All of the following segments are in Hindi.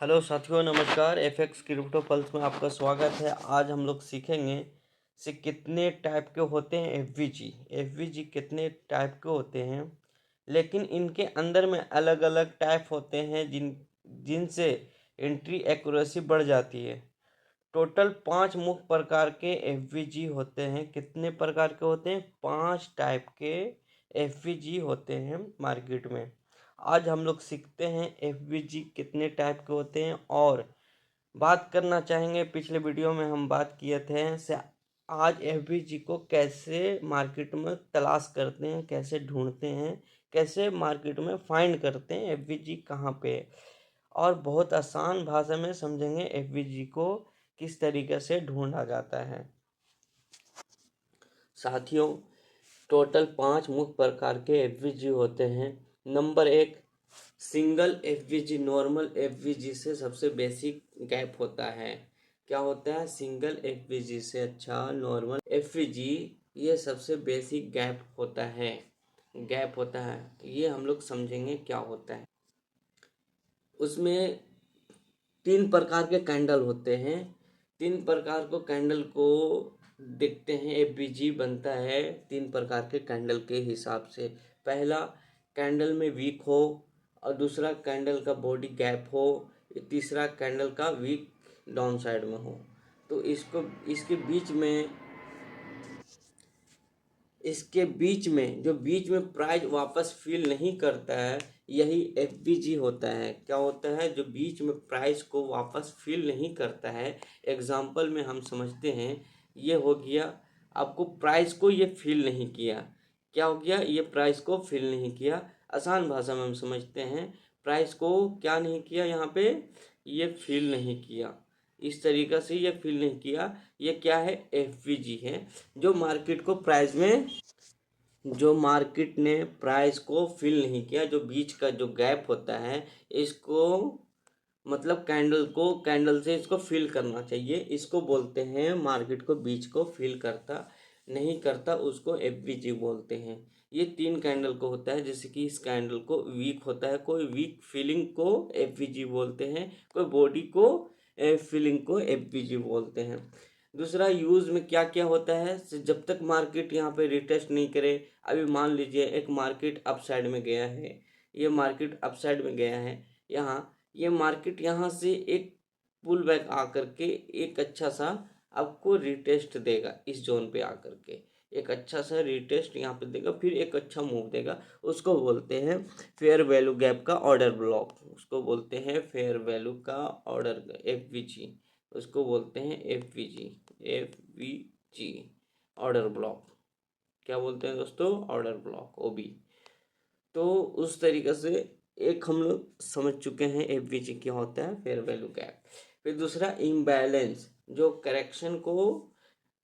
हेलो साथियों, नमस्कार। एफएक्स क्रिप्टो पल्स में आपका स्वागत है। आज हम लोग सीखेंगे से कितने टाइप के होते हैं एफवीजी कितने टाइप के होते हैं, लेकिन इनके अंदर में अलग अलग टाइप होते हैं जिनसे एंट्री एक्यूरेसी बढ़ जाती है। टोटल 5 मुख्य प्रकार के एफवीजी होते हैं। कितने प्रकार के होते हैं? 5 टाइप के एफवीजी होते हैं मार्केट में। आज हम लोग सीखते हैं एफवीजी कितने टाइप के होते हैं और बात करना चाहेंगे। पिछले वीडियो में हम बात किए थे से आज एफवीजी को कैसे मार्केट में तलाश करते हैं, कैसे ढूंढते हैं, कैसे मार्केट में फाइंड करते हैं एफवीजी कहाँ पे, और बहुत आसान भाषा में समझेंगे एफवीजी को किस तरीके से ढूंढा जाता है। साथियों, टोटल 5 मुख्य प्रकार के एफवीजी होते हैं। Number 1, single FVG normal FVG से सबसे बेसिक गैप होता है। क्या होता है? सिंगल एफवीजी से अच्छा नॉर्मल एफवीजी, ये सबसे बेसिक गैप होता है। ये हम लोग समझेंगे क्या होता है। उसमें 3 प्रकार के कैंडल होते हैं। 3 प्रकार को कैंडल को देखते हैं। एफवीजी बनता है 3 प्रकार के कैंडल के हिसाब से। पहला, कैंडल में वीक हो, और दूसरा कैंडल का बॉडी गैप हो, तीसरा कैंडल का वीक डाउन साइड में हो। तो इसके बीच में जो बीच में प्राइस वापस फिल नहीं करता है, यही एफवीजी होता है। क्या होता है? जो बीच में प्राइस को वापस फिल नहीं करता है। एग्जाम्पल में हम समझते हैं, ये हो गया, आपको प्राइस को ये फिल नहीं किया। क्या हो गया? ये प्राइस को फिल नहीं किया। आसान भाषा में हम समझते हैं, प्राइस को क्या नहीं किया, यहाँ पे ये फिल नहीं किया। इस तरीक़े से ये फिल नहीं किया। ये क्या है? एफवीजी है। जो मार्केट ने प्राइस को फिल नहीं किया, जो बीच का जो गैप होता है, इसको मतलब कैंडल से इसको फिल करना चाहिए। इसको बोलते हैं, मार्केट को बीच को फिल करता नहीं करता, उसको एफवीजी बोलते हैं। ये 3 कैंडल को होता है। जैसे कि इस कैंडल को वीक होता है, कोई वीक फीलिंग को एफवीजी बोलते हैं, कोई बॉडी को फीलिंग को एफवीजी बोलते हैं। दूसरा, यूज़ में क्या क्या होता है, जब तक मार्केट यहाँ पे रिटेस्ट नहीं करे। अभी मान लीजिए एक मार्केट अप साइड में गया है, ये मार्केट अप साइड में गया है, ये मार्केट यहाँ से एक पुल बैक आकर के एक अच्छा सा आपको रिटेस्ट देगा। इस जोन पे आकर के एक अच्छा सा रिटेस्ट यहाँ पे देगा, फिर एक अच्छा मूव देगा। उसको बोलते हैं फेयर वैल्यू गैप का ऑर्डर ब्लॉक। उसको बोलते हैं फेयर वैल्यू का ऑर्डर एफवीजी। उसको बोलते हैं एफवीजी ऑर्डर ब्लॉक। क्या बोलते हैं दोस्तों? ऑर्डर ब्लॉक, ओबी। तो उस तरीके से एक हम लोग समझ चुके हैं एफवीजी क्या होता है, फेयर वैल्यू गैप। फिर दूसरा, इम्बैलेंस, जो करेक्शन को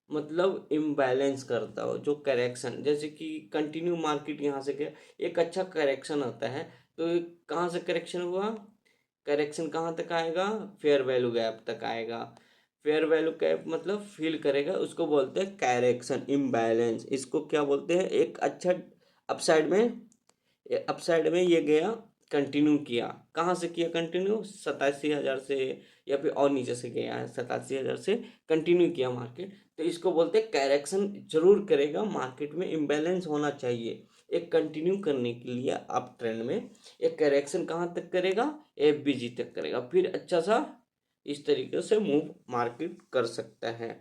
मतलब इम्बैलेंस करता हो, जो करेक्शन, जैसे कि कंटिन्यू मार्केट यहाँ से गया, एक अच्छा करेक्शन आता है, तो कहाँ से करेक्शन हुआ? करेक्शन कहाँ तक आएगा? फेयर वैल्यू गैप तक आएगा। फेयर वैल्यू गैप मतलब फील करेगा, उसको बोलते हैं करेक्शन, इम्बैलेंस। इसको क्या बोलते हैं? एक अच्छा अपसाइड में ये गया, कंटिन्यू किया। कहाँ से किया कंटिन्यू? 87,000 से, या फिर और नीचे से गया है, 87,000 से कंटिन्यू किया मार्केट। तो इसको बोलते हैं करेक्शन जरूर करेगा। मार्केट में इम्बैलेंस होना चाहिए एक कंटिन्यू करने के लिए। अप ट्रेंड में एक करेक्शन कहाँ तक करेगा? एफवीजी तक करेगा, फिर अच्छा सा इस तरीके से मूव मार्केट कर सकता है।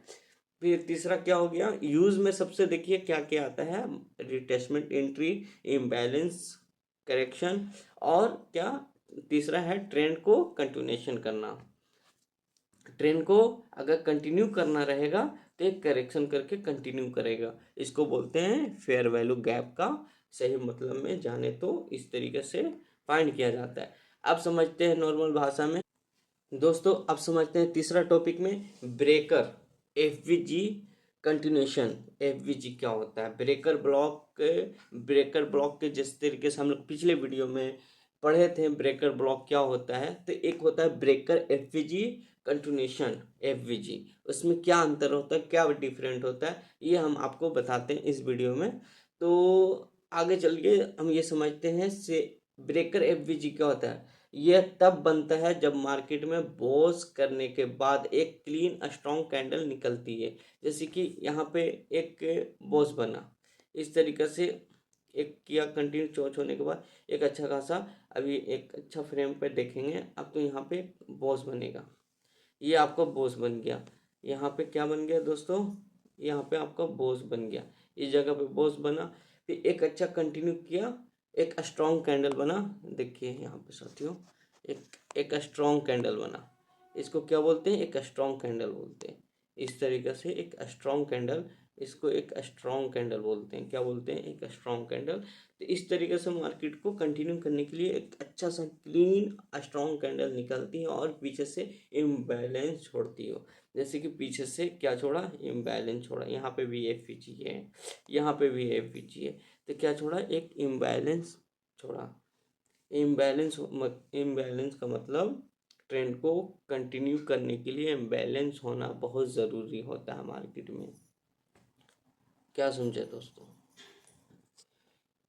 फिर तीसरा क्या हो गया? यूज में सबसे देखिए क्या क्या आता है, रिटेस्टमेंट एंट्री, इम्बैलेंस, करेक्शन, और क्या तीसरा है, ट्रेंड को कंटिन्यूएशन करना। ट्रेंड को अगर कंटिन्यू करना रहेगा तो एक करेक्शन करके कंटिन्यू करेगा। इसको बोलते हैं फेयर वैल्यू गैप का सही मतलब में जाने तो इस तरीके से फाइंड किया जाता है। अब समझते हैं नॉर्मल भाषा में दोस्तों। अब समझते हैं तीसरा टॉपिक में, ब्रेकर एफवीजी कंटिन्यूएशन। एफवीजी क्या होता है? ब्रेकर ब्लॉक के जिस तरीके से हम लोग पिछले वीडियो में पढ़े थे, ब्रेकर ब्लॉक क्या होता है, तो एक होता है ब्रेकर एफवीजी कंटिन्यूएशन एफवीजी। उसमें क्या अंतर होता है, क्या डिफरेंट होता है, ये हम आपको बताते हैं इस वीडियो में। तो आगे चलिए हम ये समझते हैं से ब्रेकर एफवीजी क्या होता है? यह तब बनता है जब मार्केट में बॉस करने के बाद एक क्लीन स्ट्रॉन्ग कैंडल निकलती है। जैसे कि यहाँ पे एक बॉस बना, इस तरीके से एक किया कंटिन्यू चोच होने के बाद एक अच्छा खासा, अभी एक अच्छा फ्रेम पे देखेंगे अब तो यहाँ पे बॉस बनेगा। ये आपका बॉस बन गया। यहाँ पे क्या बन गया दोस्तों? यहाँ पे आपका बॉस बन गया, इस जगह पे बॉस बना। फिर एक अच्छा कंटिन्यू किया, एक स्ट्रॉन्ग कैंडल बना। देखिए यहाँ पे साथियों, एक स्ट्रॉन्ग कैंडल बना। इसको क्या बोलते हैं? एक स्ट्रॉन्ग कैंडल बोलते हैं। इस तरीके से एक स्ट्रॉन्ग कैंडल, इसको एक स्ट्रॉन्ग कैंडल बोलते हैं। क्या बोलते हैं? एक स्ट्रॉन्ग कैंडल। तो इस तरीके से मार्केट को कंटिन्यू करने के लिए एक अच्छा सा क्लीन स्ट्रॉन्ग कैंडल निकलती है और पीछे से इम्बैलेंस छोड़ती हो। जैसे कि पीछे से क्या छोड़ा? इम्बैलेंस छोड़ा। यहाँ पे भी एफ है, यहाँ पे भी एफ है, तो क्या छोड़ा? एक इम्बैलेंस छोड़ा। इम्बैलेंस का मतलब ट्रेंड को कंटिन्यू करने के लिए इम्बैलेंस होना बहुत ज़रूरी होता है मार्केट में। क्या समझे दोस्तों?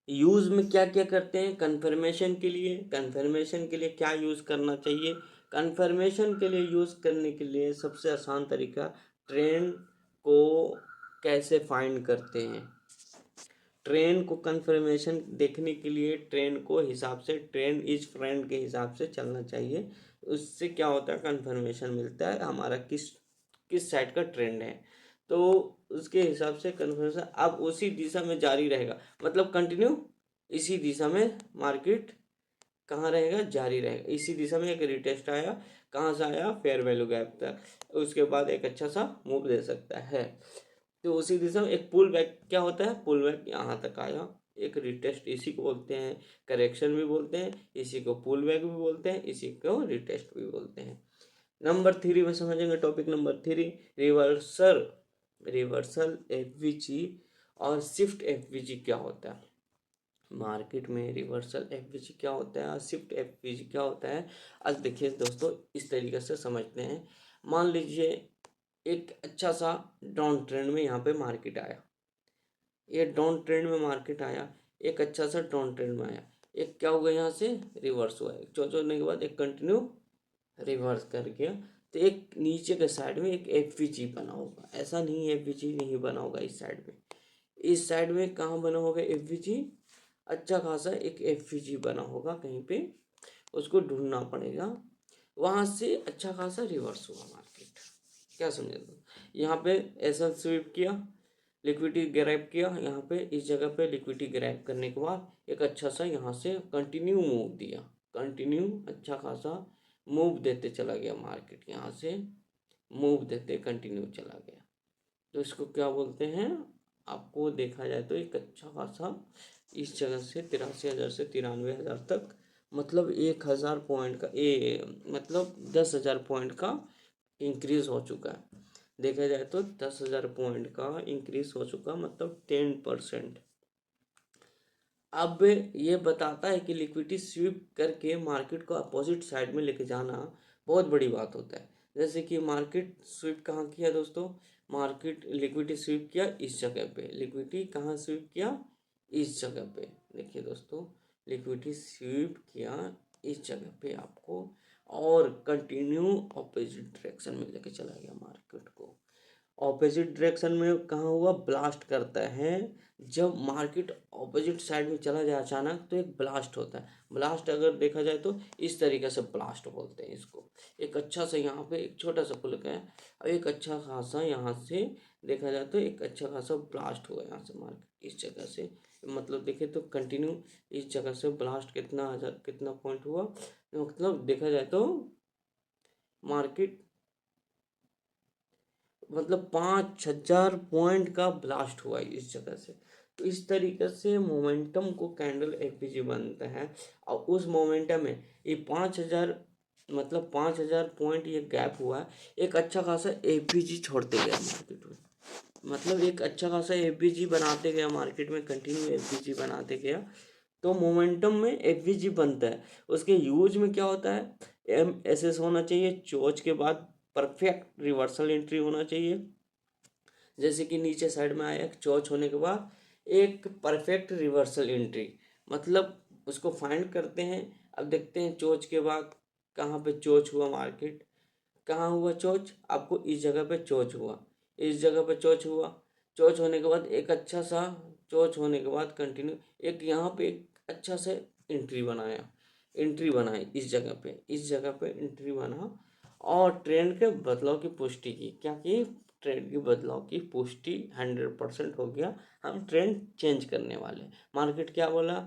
यूज़ में क्या क्या करते हैं कन्फर्मेशन के लिए? कन्फर्मेशन के लिए क्या यूज़ करना चाहिए? कन्फर्मेशन के लिए यूज़ करने के लिए सबसे आसान तरीका, ट्रेंड को कैसे फाइंड करते हैं? ट्रेंड को कन्फर्मेशन देखने के लिए ट्रेंड को हिसाब से, ट्रेंड इज फ्रेंड के हिसाब से चलना चाहिए। उससे क्या होता है? कन्फर्मेशन मिलता है हमारा किस किस साइड का ट्रेंड है, तो उसके हिसाब से कन्फर्मेशन अब उसी दिशा में जारी रहेगा। मतलब कंटिन्यू इसी दिशा में मार्केट कहाँ रहेगा? जारी रहेगा। इसी दिशा में एक रिटेस्ट आया, कहाँ से आया? फेयर वैल्यू गैप तक। उसके बाद एक अच्छा सा मूव दे सकता है। तो उसी दिशा में एक पुल बैक क्या होता है? पुल बैक यहाँ तक आया, एक रिटेस्ट, इसी को बोलते हैं करेक्शन भी बोलते हैं, इसी को पुल बैक भी बोलते हैं, इसी को रिटेस्ट भी बोलते हैं। नंबर 3 में समझेंगे, topic number 3, reversal. Reversal FVG और शिफ्ट एफवीजी क्या होता है? मार्केट में रिवर्सल एफवीजी क्या होता है और शिफ्ट एफवीजी क्या होता है? आज देखिए दोस्तों, इस तरीके से समझते हैं। मान लीजिए एक अच्छा सा डाउन ट्रेंड में यहाँ पे मार्केट आया, ये डाउन ट्रेंड में मार्केट आया, एक अच्छा सा डाउन ट्रेंड में आया, एक क्या हुआ? यहाँ से रिवर्स हुआ, एक चौच होने के बाद एक कंटिन्यू रिवर्स कर गया। तो एक नीचे के साइड में एक एफवीजी बना होगा, ऐसा नहीं एफवीजी नहीं बना होगा इस साइड में। इस साइड में कहाँ बना होगा एफवीजी? अच्छा खासा एक एफवीजी बना होगा कहीं पे, उसको ढूंढना पड़ेगा। वहाँ से अच्छा खासा रिवर्स हुआ मार्केट। क्या समझे? तो यहाँ पे ऐसा स्वीप किया, लिक्विडिटी ग्रैब किया, यहाँ पे इस जगह पे लिक्विडिटी ग्रैब करने के बाद एक अच्छा सा यहाँ से कंटिन्यू मूव दिया, कंटिन्यू अच्छा खासा मूव देते चला गया मार्केट, यहाँ से मूव देते कंटिन्यू चला गया। तो इसको क्या बोलते हैं? आपको देखा जाए तो एक अच्छा खासा इस जगह से 83,000 से 93,000 तक, मतलब 1,000 पॉइंट का मतलब 10,000 पॉइंट का इंक्रीज हो चुका है। देखा जाए तो 10,000 पॉइंट का इंक्रीज हो चुका, मतलब 10%। अब ये बताता है कि लिक्विडिटी स्वीप करके मार्केट को अपोजिट साइड में लेके जाना बहुत बड़ी बात होता है। जैसे कि मार्केट स्वीप कहाँ किया दोस्तों? मार्केट लिक्विडिटी स्वीप किया इस जगह पे, लिक्विडिटी कहाँ स्वीप किया? इस जगह पे। देखिए दोस्तों, लिक्विडिटी स्वीप किया इस जगह पे आपको, और कंटिन्यू ऑपोजिट डायरेक्शन में लेके चला गया मार्केट को। ऑपोजिट डायरेक्शन में कहाँ हुआ? ब्लास्ट करता है। जब मार्केट ऑपोजिट साइड में चला जाए अचानक तो एक ब्लास्ट होता है। ब्लास्ट अगर देखा जाए तो इस तरीके से ब्लास्ट बोलते हैं इसको। एक अच्छा सा यहाँ पे एक छोटा सा पुल है और एक अच्छा खासा यहाँ से देखा जाए तो एक अच्छा खासा ब्लास्ट हुआ यहाँ से मार्केट इस जगह से। मतलब देखे तो कंटिन्यू इस जगह से ब्लास्ट कितना पॉइंट हुआ, मतलब देखा जाए तो मार्केट मतलब 5,000 पॉइंट का ब्लास्ट हुआ है इस जगह से। तो इस तरीके से मोमेंटम को कैंडल एफवीजी बनता है, और उस मोमेंटम में ये 5,000 मतलब 5,000 पॉइंट ये गैप हुआ है, एक अच्छा खासा एफवीजी छोड़ते गया मार्केट में। मतलब एक अच्छा खासा एफवीजी बनाते गया मार्केट में, कंटिन्यू एफवीजी बनाते गया, तो मोमेंटम में एफवीजी बनता है। उसके यूज में क्या होता है? एमएसएस होना चाहिए, चोच के बाद परफेक्ट रिवर्सल एंट्री होना चाहिए। जैसे कि नीचे साइड में आया एक चोच होने के बाद एक परफेक्ट रिवर्सल एंट्री, मतलब उसको फाइंड करते हैं। अब देखते हैं चोच के बाद कहाँ पे चोच हुआ मार्केट, कहाँ हुआ चोच, आपको इस जगह पे चोच हुआ, इस जगह पे चोच हुआ। चोच होने के बाद एक अच्छा सा, चोच होने के बाद कंटिन्यू एक यहाँ पे एक अच्छा से एंट्री बनाया, एंट्री बनाई इस जगह पे, इस जगह पे एंट्री बना और ट्रेंड के बदलाव की पुष्टि की। क्या की? ट्रेंड के बदलाव की पुष्टि 100% हो गया। हम ट्रेंड चेंज करने वाले। मार्केट क्या बोला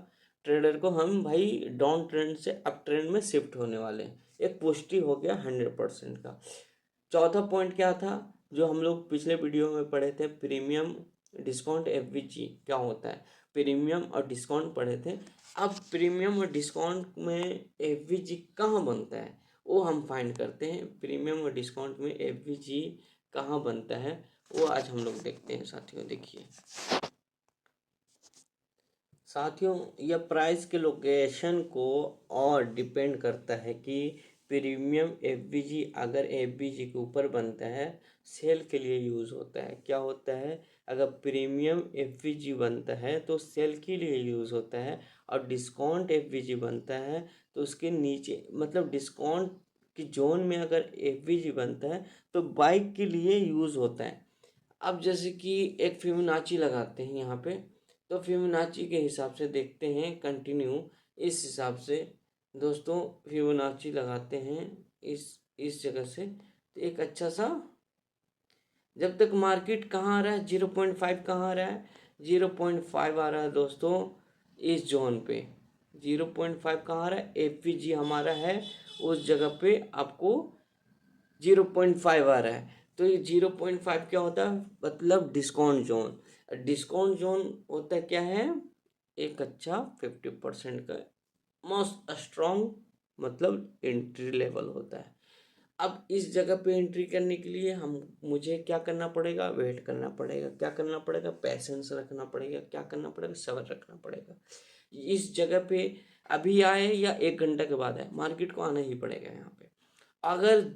ट्रेडर को, हम भाई डाउन ट्रेंड से अप ट्रेंड में शिफ्ट होने वाले हैं। एक पुष्टि हो गया 100% का। चौथा पॉइंट क्या था जो हम लोग पिछले वीडियो में पढ़े थे, प्रीमियम डिस्काउंट एफवीजी क्या होता है, प्रीमियम और डिस्काउंट पढ़े थे। अब प्रीमियम और डिस्काउंट में एफवीजी कहाँ बनता है वो हम फाइंड करते हैं। प्रीमियम और डिस्काउंट में एफवीजी कहाँ बनता है वो आज हम लोग देखते हैं साथियों। देखिए साथियों, यह प्राइस के लोकेशन को और डिपेंड करता है कि प्रीमियम एफबीजी अगर एफबीजी के ऊपर बनता है सेल के लिए यूज़ होता है। क्या होता है? अगर प्रीमियम एफबीजी बनता है तो सेल के लिए यूज़ होता है, और डिस्काउंट एफबीजी बनता है तो उसके नीचे मतलब डिस्काउंट की जोन में अगर एफबीजी बनता है तो बाइक के लिए यूज़ होता है। अब जैसे कि एक फिबोनाची लगाते हैं यहाँ पे, तो फिबोनाची के हिसाब से देखते हैं कंटिन्यू। इस हिसाब से दोस्तों फिबोनाची लगाते हैं इस जगह से, तो एक अच्छा सा, जब तक मार्केट कहाँ आ रहा है 0.5 कहाँ आ रहा है, 0.5 आ रहा है दोस्तों इस जोन पे। 0.5 कहाँ आ रहा है, एफवीजी हमारा है उस जगह पे, आपको 0.5 आ रहा है। तो ये 0.5 क्या होता है, मतलब डिस्काउंट जोन। डिस्काउंट जोन होता है क्या है, एक अच्छा 50% का मोस्ट स्ट्रॉन्ग मतलब एंट्री लेवल होता है। अब इस जगह पे एंट्री करने के लिए हम मुझे क्या करना पड़ेगा, वेट करना पड़ेगा। क्या करना पड़ेगा, पैसेंस रखना पड़ेगा। क्या करना पड़ेगा, सब्र रखना पड़ेगा। इस जगह पे अभी आए या 1 घंटा के बाद आए, मार्केट को आना ही पड़ेगा यहाँ पे। अगर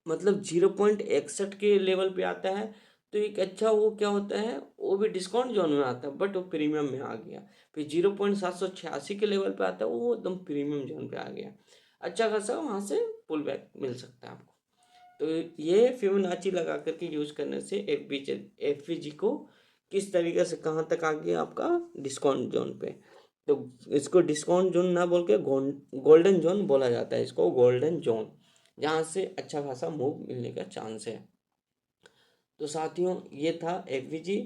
मतलब 0.61 के लेवल पे आता है तो एक अच्छा वो क्या होता है, वो भी डिस्काउंट जोन में आता है बट वो प्रीमियम में आ गया। फिर 0.786 के लेवल पे आता है, वो एकदम प्रीमियम जोन पे आ गया। अच्छा खासा वहाँ से पुल बैक मिल सकता है आपको। तो ये फिबोनाची लगा करके यूज करने से एफवीजी को किस तरीके से कहाँ तक आ गया आपका डिस्काउंट जोन पे। तो इसको डिस्काउंट जोन ना बोल के गोल्डन जोन बोला जाता है, इसको गोल्डन जोन, जहाँ से अच्छा खासा मूव मिलने का चांस है। तो साथियों ये था एफवीजी।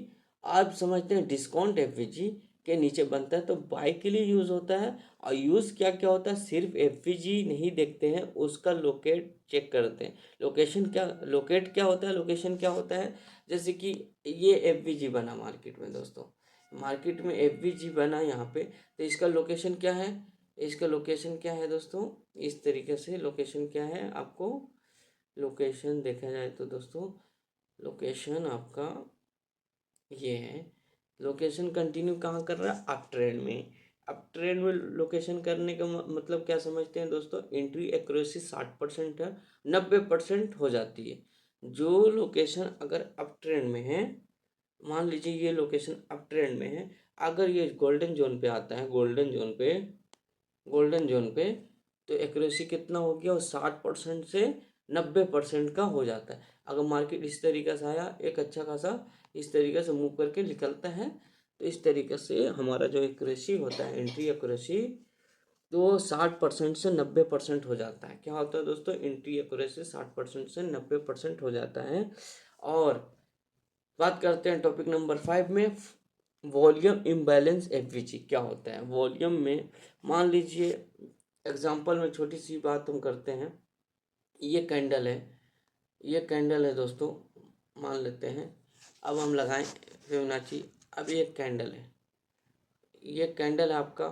आप समझते हैं डिस्काउंट एफवीजी के नीचे बनता है तो बाई के लिए यूज़ होता है। और यूज़ क्या क्या होता है, सिर्फ एफवीजी नहीं देखते हैं, उसका लोकेट चेक करते हैं। लोकेशन क्या, लोकेट क्या होता है, लोकेशन क्या होता है, जैसे कि ये एफवीजी बना मार्केट में दोस्तों, मार्केट में एफवीजी बना यहाँ पे, तो इसका लोकेशन क्या है, इसका लोकेशन क्या है दोस्तों, इस तरीके से लोकेशन क्या है आपको, लोकेशन देखा जाए तो दोस्तों लोकेशन आपका ये है। लोकेशन कंटिन्यू कहाँ कर रहा है, अप ट्रेंड में। अप ट्रेंड में लोकेशन करने का मतलब क्या समझते हैं दोस्तों, एंट्री एक्यूरेसी 60% है, 90% हो जाती है। जो लोकेशन अगर अप ट्रेंड में है, मान लीजिए ये लोकेशन अप ट्रेंड में है, अगर ये गोल्डन जोन पे आता है, गोल्डन जोन पे, गोल्डन जोन पे, तो एक्यूरेसी कितना हो गया, वो 60% से 90% का हो जाता है। अगर मार्केट इस तरीके से आया, एक अच्छा खासा इस तरीके से मूव करके निकलता है, तो इस तरीके से हमारा जो एक्यूरेसी होता है, एंट्री एक्यूरेसी, तो 60% से 90% हो जाता है। क्या होता है दोस्तों, एंट्री एक्यूरेसी 60% से 90% हो जाता है। और बात करते हैं टॉपिक नंबर 5 में, वॉल्यूम इम्बैलेंस एफवीजी क्या होता है। वॉल्यूम में मान लीजिए एग्जांपल में छोटी सी बात हम करते हैं, ये कैंडल है, ये कैंडल है दोस्तों, मान लेते हैं। अब हम लगाएं फिबोनाची, अब ये कैंडल है, ये कैंडल है आपका,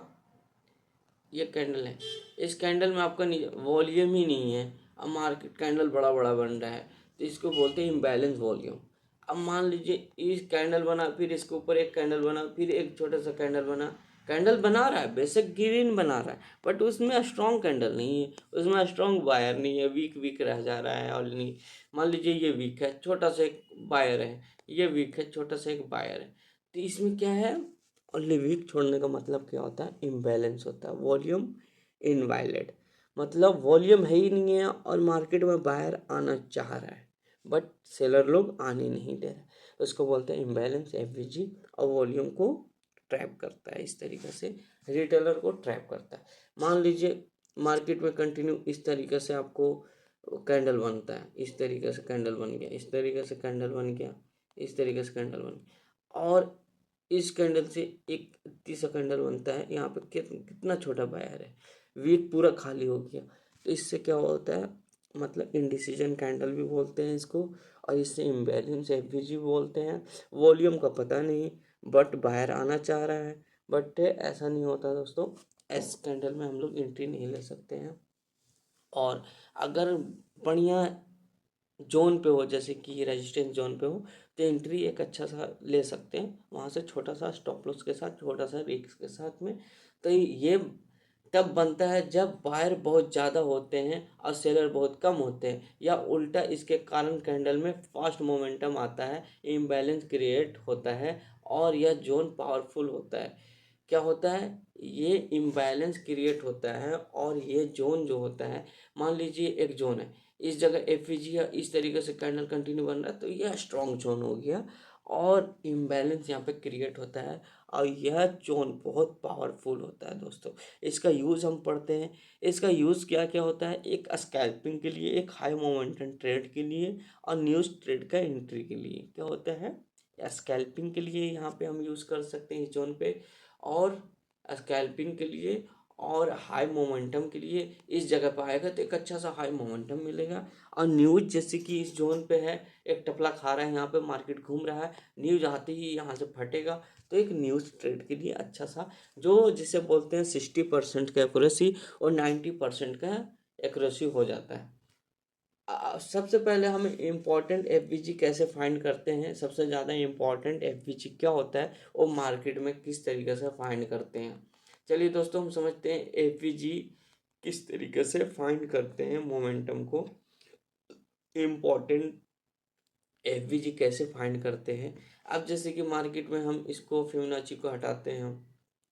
ये कैंडल है, इस कैंडल में आपका वॉल्यूम ही नहीं है। अब मार्केट कैंडल बड़ा बड़ा बन रहा है, तो इसको बोलते हैं इम्बैलेंस वॉल्यूम। अब मान लीजिए इस कैंडल बना, फिर इसके ऊपर एक कैंडल बना, फिर एक छोटा सा कैंडल बना, कैंडल बना रहा है, बेशक ग्रीन बना रहा है, बट उसमें स्ट्रॉन्ग कैंडल नहीं है, उसमें स्ट्रॉन्ग बायर नहीं है, वीक वीक रह जा रहा है। और नहीं, मान लीजिए ये वीक है, छोटा सा एक बायर है, ये वीक है, छोटा सा एक बायर है, तो इसमें क्या है, ओनली वीक छोड़ने का मतलब क्या होता है, इम्बैलेंस होता है, वॉल्यूम इनवैलिड, मतलब वॉल्यूम है ही नहीं है और मार्केट में बाहर आना चाह रहा है बट सेलर लोग आने नहीं दे रहे, तो इसको बोलते हैं इम्बैलेंस एफवीजी। और वॉल्यूम को ट्रैप करता है, इस तरीके से रिटेलर को ट्रैप करता है। मान लीजिए मार्केट में कंटिन्यू इस तरीके से आपको कैंडल बनता है, इस तरीके से कैंडल बन गया, इस तरीके से कैंडल बन गया, इस तरीके से कैंडल बन गया, और इस कैंडल से एक तीसरा कैंडल बनता है, यहाँ पे कितना छोटा बायर है, वीक पूरा खाली हो गया, तो इससे क्या होता है, मतलब इंडिसीजन कैंडल भी बोलते हैं इसको, और इससे इम्बैलेंस एफवीजी बोलते हैं। वॉल्यूम का पता नहीं बट बाहर आना चाह रहा है, बट ऐसा नहीं होता दोस्तों, एस कैंडल में हम लोग एंट्री नहीं ले सकते हैं। और अगर बढ़िया जोन पे हो, जैसे कि रेजिस्टेंस जोन पे हो, तो एंट्री एक अच्छा सा ले सकते हैं वहाँ से, छोटा सा स्टॉप लॉस के साथ, छोटा सा रिस्क के साथ में। तो ये तब बनता है जब बायर बहुत ज़्यादा होते हैं और सेलर बहुत कम होते हैं, या उल्टा इसके कारण कैंडल में फास्ट मोमेंटम आता है, इम्बैलेंस क्रिएट होता है और यह जोन पावरफुल होता है। क्या होता है, ये इम्बैलेंस क्रिएट होता है और ये जोन जो होता है, मान लीजिए एक जोन है, इस जगह एफवीजी है, इस तरीके से कैंडल कंटिन्यू बन रहा है, तो यह स्ट्रॉन्ग जोन हो गया और इम्बैलेंस यहाँ पे क्रिएट होता है और यह जोन बहुत पावरफुल होता है दोस्तों। इसका यूज़ हम पढ़ते हैं, इसका यूज़ क्या क्या होता है, एक स्कैल्पिंग के लिए, एक हाई मोमेंटम ट्रेड के लिए और न्यूज़ ट्रेड का एंट्री के लिए क्या होता है, स्कैल्पिंग के लिए यहाँ पे हम यूज़ कर सकते हैं इस जोन पे, और स्कैल्पिंग के लिए और हाई मोमेंटम के लिए इस जगह पर आएगा तो एक अच्छा सा हाई मोमेंटम मिलेगा। और न्यूज़ जैसे कि इस जोन पे है, एक टपला खा रहा है, यहाँ पे मार्केट घूम रहा है, न्यूज़ आते ही यहाँ से फटेगा, तो एक न्यूज़ ट्रेड के लिए अच्छा सा, जो जिसे बोलते हैं 60% का एक्यूरेसी और 90% का एक्यूरेसी हो जाता है। सबसे पहले हम इम्पोर्टेंट एफवीजी कैसे फाइंड करते हैं, सबसे ज़्यादा इम्पोर्टेंट एफवीजी क्या होता है वो मार्केट में किस तरीके से फाइंड करते हैं। चलिए दोस्तों हम समझते हैं एफवीजी किस तरीके से फाइंड करते हैं मोमेंटम को, इम्पोर्टेंट एफवीजी कैसे फाइंड करते हैं। अब जैसे कि मार्केट में हम इसको फिबोनाची को हटाते हैं,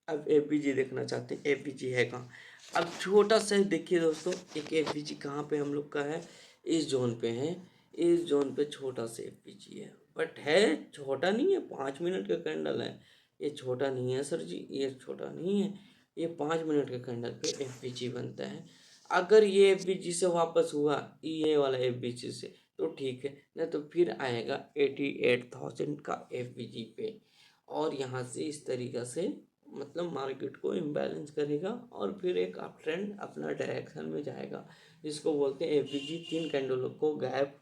अब एफवीजी देखना चाहते हैं, एफवीजी है कहाँ। अब छोटा सा ही देखिए दोस्तों, एक एफवीजी कहाँ पे हम लोग का है, इस जोन पे है, इस जोन पे छोटा सा एफवीजी है, बट है छोटा नहीं है, 5 मिनट का कैंडल है, ये छोटा नहीं है सर जी, ये छोटा नहीं है, ये 5 मिनट के कैंडल पे एफवीजी बनता है। अगर ये एफवीजी से वापस हुआ, ये वाला एफवीजी से, तो ठीक है, नहीं तो फिर आएगा 88,000 का एफवीजी पे, और यहाँ से इस तरीक़ा से मतलब मार्केट को इम्बैलेंस करेगा और फिर एक अप ट्रेंड अपना डायरेक्शन में जाएगा, जिसको बोलते हैं एफवीजी। 3 कैंडलों को गैप,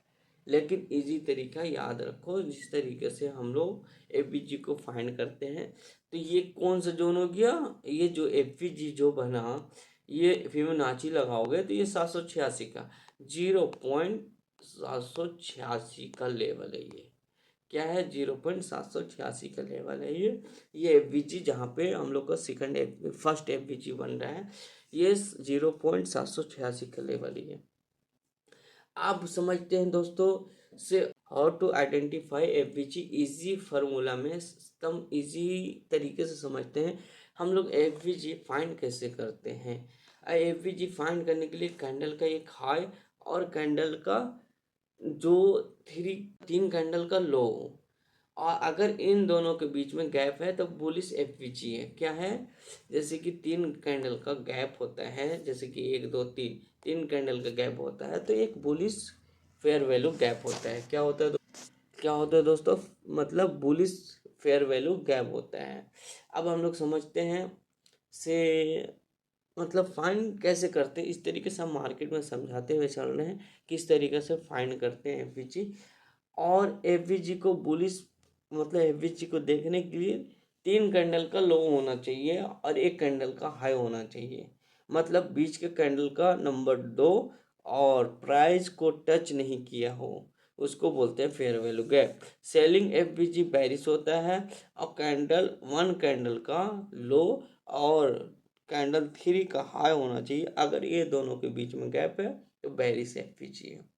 लेकिन इजी तरीका याद रखो, जिस तरीके से हम लोग एफवीजी को फाइंड करते हैं। तो ये कौन सा जोन हो गया, ये जो एफवीजी जो बना, ये फिबोनाची लगाओगे तो ये 786 का 0.786 का लेवल है, ये क्या है, 0.786 का लेवल है ये एफवीजी जहाँ पे हम लोग का फर्स्ट एफवीजी बन रहा है, ये 0.786 का लेवल है। आप समझते हैं दोस्तों से how to identify FVG, easy formula में एकदम इजी तरीके से समझते हैं हम लोग एफवीजी फाइंड कैसे करते हैं। एफवीजी फाइंड करने के लिए कैंडल का एक हाई और कैंडल का जो 3 कैंडल का लो, और अगर इन दोनों के बीच में गैप है तो बुलिश एफवीजी है। क्या है, जैसे कि 3 कैंडल का गैप होता है, जैसे कि 1 2 3, 3 कैंडल का गैप होता है तो एक बुलिश फेयर वैल्यू गैप होता है। क्या होता है क्या होता है दोस्तों, मतलब बुलिश फेयर वैल्यू गैप होता है। अब हम लोग समझते हैं से मतलब फाइंड कैसे करते हैं, इस तरीके से हम मार्केट में समझाते हुए चल रहे हैं किस तरीके से फाइंड करते हैं एफवीजी। और एफवीजी को बुलिश मतलब एफवीजी को देखने के लिए 3 कैंडल का लो होना चाहिए और एक कैंडल का हाई होना चाहिए, मतलब बीच के कैंडल का नंबर 2 और प्राइस को टच नहीं किया हो, उसको बोलते हैं fair value gap. Selling FVG bearish होता है और 1 कैंडल का लो और कैंडल 3 का हाई होना चाहिए, अगर ये दोनों के बीच में गैप है तो बेरिश एफवीजी है।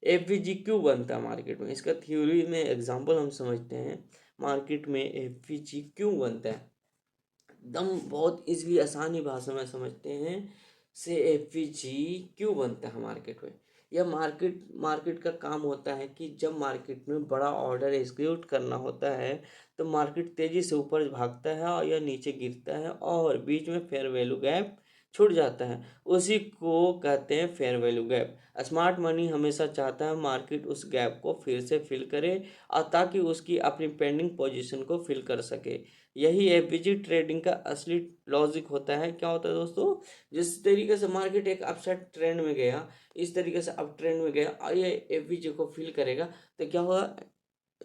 एफवीजी क्यों बनता है मार्केट में, इसका थ्योरी में एग्जांपल हम समझते हैं, मार्केट में एफवीजी क्यों बनता है। एकदम बहुत ईज़िली आसानी भाषा में समझते हैं से एफवीजी क्यों बनता है मार्केट में। यह मार्केट का काम होता है कि जब मार्केट में बड़ा ऑर्डर एग्जीक्यूट करना होता है तो मार्केट तेज़ी से ऊपर भागता है और या नीचे गिरता है और बीच में फेयर वैल्यू गैप छूट जाता है, उसी को कहते हैं fair value gap. Smart money हमेशा चाहता है मार्केट उस गैप को फिर से फिल करे और ताकि उसकी अपनी पेंडिंग पोजीशन को फिल कर सके। यही एफवीजी ट्रेडिंग का असली लॉजिक होता है। क्या होता है दोस्तों, जिस तरीके से मार्केट एक अपसाइड ट्रेंड में गया, इस तरीके से अप ट्रेंड में गया और ये एफवीजी को फिल करेगा तो क्या होगा,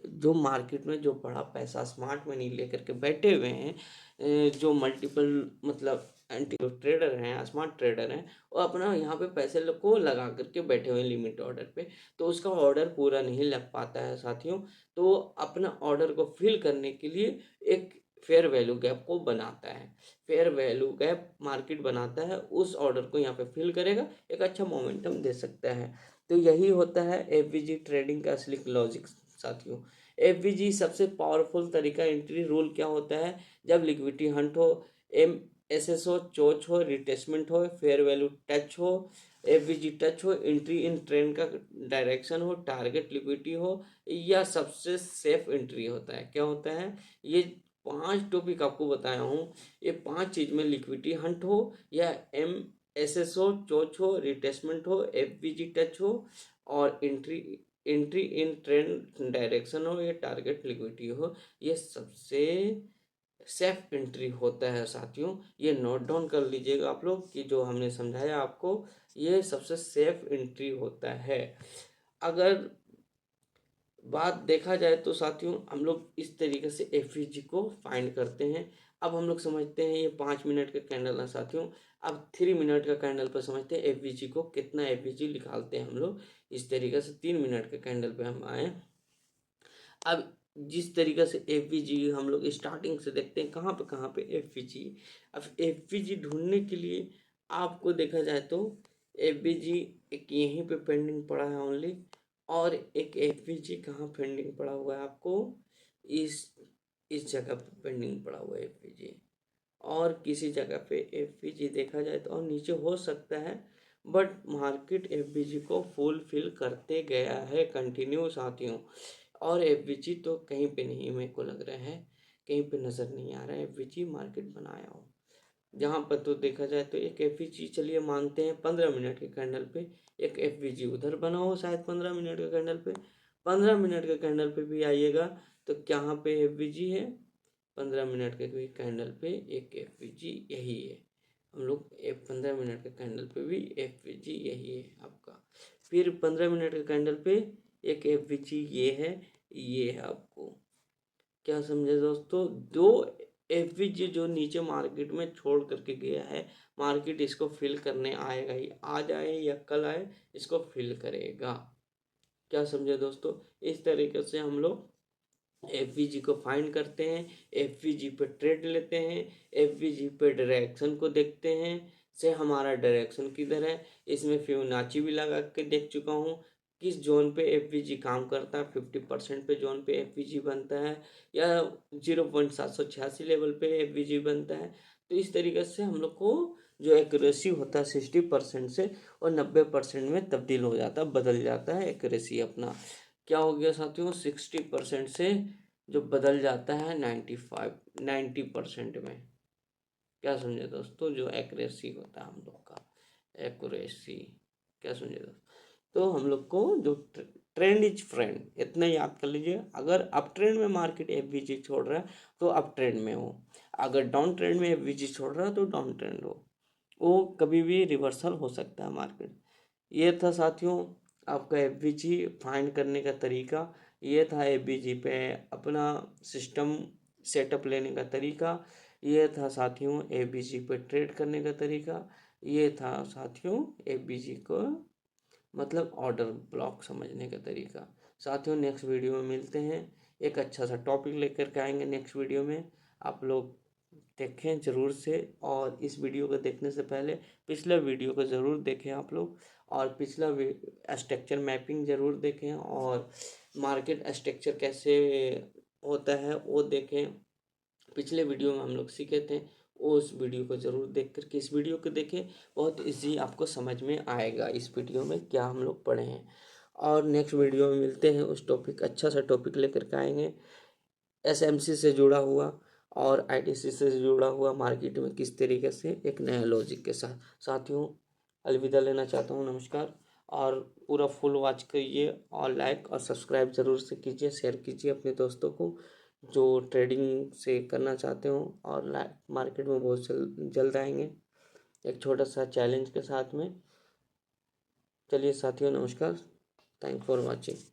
जो मार्केट में जो बड़ा पैसा स्मार्ट मनी लेकर के बैठे हुए हैं, जो मल्टीपल मतलब एंटी ट्रेडर हैं, स्मार्ट ट्रेडर हैं, वो अपना यहाँ पे पैसे को लगा करके बैठे हुए हैं लिमिट ऑर्डर पे, तो उसका ऑर्डर पूरा नहीं लग पाता है साथियों। तो अपना ऑर्डर को फिल करने के लिए एक फेयर वैल्यू गैप को बनाता है। फेयर वैल्यू गैप मार्केट बनाता है, उस ऑर्डर को यहाँ पे फिल करेगा, एक अच्छा मोमेंटम दे सकता है। तो यही होता है एफवीजी ट्रेडिंग का असली लॉजिक साथियों। एफवीजी सबसे पावरफुल तरीका एंट्री रूल क्या होता है, जब लिक्विडिटी हंट हो, एम एसएस हो, चोच हो, रिटेस्टमेंट हो, फेयर वैल्यू टच हो, एफवीजी टच हो, एंट्री इन ट्रेंड का डायरेक्शन हो, टारगेट लिक्विडिटी हो, या सबसे सेफ एंट्री होता है। क्या होता है, ये 5 टॉपिक आपको बताया हूँ, ये 5 चीज़ में लिक्विडिटी हंट हो या एम एसएस हो, चोच हो, रिटेस्टमेंट हो, एफवीजी टच हो और एंट्री इन ट्रेंड डायरेक्शन हो या टारगेट लिक्विडिटी हो, ये सबसे सेफ एंट्री होता है साथियों। ये नोट डाउन कर लीजिएगा आप लोग कि जो हमने समझाया आपको, ये सबसे सेफ एंट्री होता है। अगर बात देखा जाए तो साथियों, हम लोग इस तरीके से एफवीजी को फाइंड करते हैं। अब हम लोग समझते हैं, ये 5 मिनट का कैंडल है साथियों। अब 3 मिनट का कैंडल पर समझते हैं एफवीजी को, कितना एफवीजी निकालते हैं हम लोग। इस तरीके से 3 मिनट के कैंडल पे हम आए। अब जिस तरीके से एफवीजी हम लोग स्टार्टिंग से देखते हैं, कहाँ पे एफवीजी। अब एफवीजी ढूंढने के लिए आपको देखा जाए तो एफवीजी एक यहीं पे पेंडिंग पड़ा है ओनली, और एक एफवीजी कहाँ पेंडिंग पड़ा हुआ है आपको, इस इस जगह पे पेंडिंग पड़ा हुआ है एफवीजी। और किसी जगह पे एफवीजी देखा जाए तो और नीचे हो सकता है, बट मार्केट एफवीजी को फुलफिल करते गया है कंटिन्यू साथियों। और एफवीजी तो कहीं पे नहीं, मेरे को लग रहा है कहीं पे नज़र नहीं आ रहा है एफवीजी मार्केट बनाया हो। जहाँ पर तो देखा जाए तो एक एफवीजी, चलिए मानते हैं 15 मिनट के कैंडल पे एक एफवीजी उधर बना हो शायद 15 मिनट के कैंडल पे। 15 मिनट के कैंडल पे भी आइएगा तो यहाँ पे एफवीजी है, 15 मिनट के भी कैंडल पे एक एफवीजी यही है। हम लोग 15 मिनट के कैंडल पे भी एफवीजी यही है आपका। फिर 15 मिनट के कैंडल पे एक एफवीजी ये है आपको। क्या समझे दोस्तों, दो एफवीजी जो नीचे मार्केट में छोड़ करके गया है, मार्केट इसको फिल करने आएगा ही, आज आए या कल आए इसको फिल करेगा। क्या समझे दोस्तों, इस तरीके से हम लोग एफवीजी को फाइंड करते हैं, एफवीजी पे ट्रेड लेते हैं, एफवीजी पे डायरेक्शन को देखते हैं से हमारा डायरेक्शन किधर है। इसमें फिबोनाची भी लगा के देख चुका हूँ, किस जोन पे एफवीजी काम करता है, 50% पे जोन पे एफवीजी बनता है या 0.786 लेवल पे एफवीजी बनता है। तो इस तरीके से हम लोग को जो एक्यूरेसी होता है 60% से और 90% में तब्दील हो जाता है, बदल जाता है एक्यूरेसी अपना। क्या हो गया साथियों, 60% से जो बदल जाता है 90% में। क्या समझे दोस्तों, जो एक्यूरेसी होता है हम लोग का, एक्यूरेसी। क्या समझे दोस्तों, तो हम लोग को जो ट्रेंड इज फ्रेंड, इतना याद कर लीजिए। अगर अप ट्रेंड में मार्केट एफवीजी छोड़ रहा है तो अप ट्रेंड में हो, अगर डाउन ट्रेंड में एफवीजी छोड़ रहा है तो डाउन ट्रेंड हो, वो कभी भी रिवर्सल हो सकता है मार्केट। ये था साथियों आपका एफवीजी फाइंड करने का तरीका। ये था एफवीजी पे अपना सिस्टम सेटअप लेने का तरीका। ये था साथियों एफवीजी पे ट्रेड करने का तरीका। ये था साथियों एफवीजी को मतलब ऑर्डर ब्लॉक समझने का तरीका। साथियों नेक्स्ट वीडियो में मिलते हैं, एक अच्छा सा टॉपिक लेकर के आएंगे नेक्स्ट वीडियो में। आप लोग देखें ज़रूर से, और इस वीडियो को देखने से पहले पिछला वीडियो को ज़रूर देखें आप लोग, और पिछला स्ट्रक्चर मैपिंग ज़रूर देखें, और मार्केट स्ट्रक्चर कैसे होता है वो देखें। पिछले वीडियो में हम लोग सीखे थे, उस वीडियो को ज़रूर देख कर के इस वीडियो को देखें। बहुत ईजी आपको समझ में आएगा इस वीडियो में क्या हम लोग पढ़े हैं। और नेक्स्ट वीडियो में मिलते हैं, उस टॉपिक अच्छा सा टॉपिक लेकर के आएंगे, एसएमसी से जुड़ा हुआ और आईटीसी से जुड़ा हुआ मार्केट में किस तरीके से एक नया लॉजिक के साथ। साथियों, अलविदा लेना चाहता हूँ, नमस्कार। और पूरा फुल वॉच करिए और लाइक और सब्सक्राइब ज़रूर से कीजिए, शेयर कीजिए अपने दोस्तों को जो ट्रेडिंग से करना चाहते हो। और मार्केट में बहुत जल्द आएंगे एक छोटा सा चैलेंज के साथ में। चलिए साथियों, नमस्कार। Thank for watching.